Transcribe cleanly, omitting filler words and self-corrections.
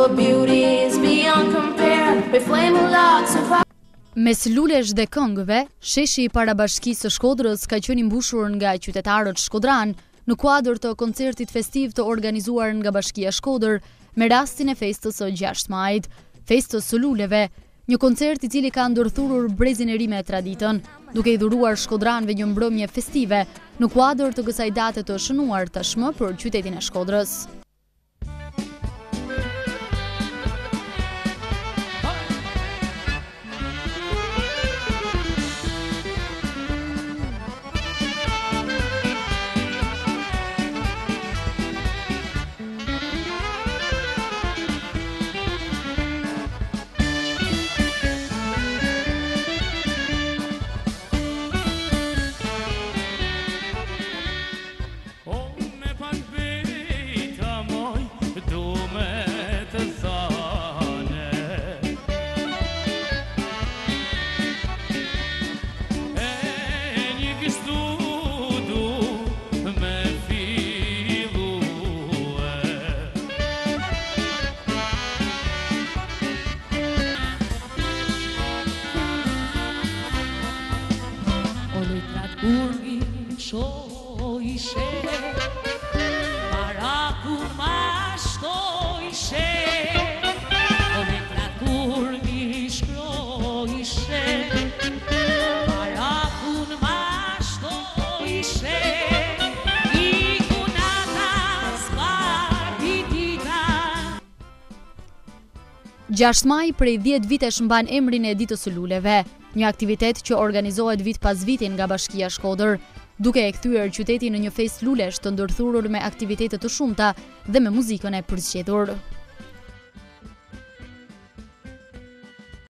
Your beauty is beyond compare. We flame a lot so far. Mes lulesh dhe këngëve, sheshi I parabashkisë së Shkodrës ka qenë I mbushur nga qytetarët shkodran në kuadër të koncertit festiv të organizuar nga Bashkia Shkodër me rastin e festës së 6 majit, festës së luleve, një koncert I cili ka ndërthurur brezin e ri me traditën, duke I dhuruar shkodranëve një mbrëmje festive në kuadër të kësaj date të shënuar tashmë për qytetin e Shkodrës. Gjashtë maj prej 10 vitesh mban emrin e ditës së luleve, një aktivitet që organizohet vit pas viti nga Bashkia Shkodër, duke e kthyer qytetin në një festë lulesh të ndërthurur me aktivitete të shumta dhe me muzikën e përzgjedhur.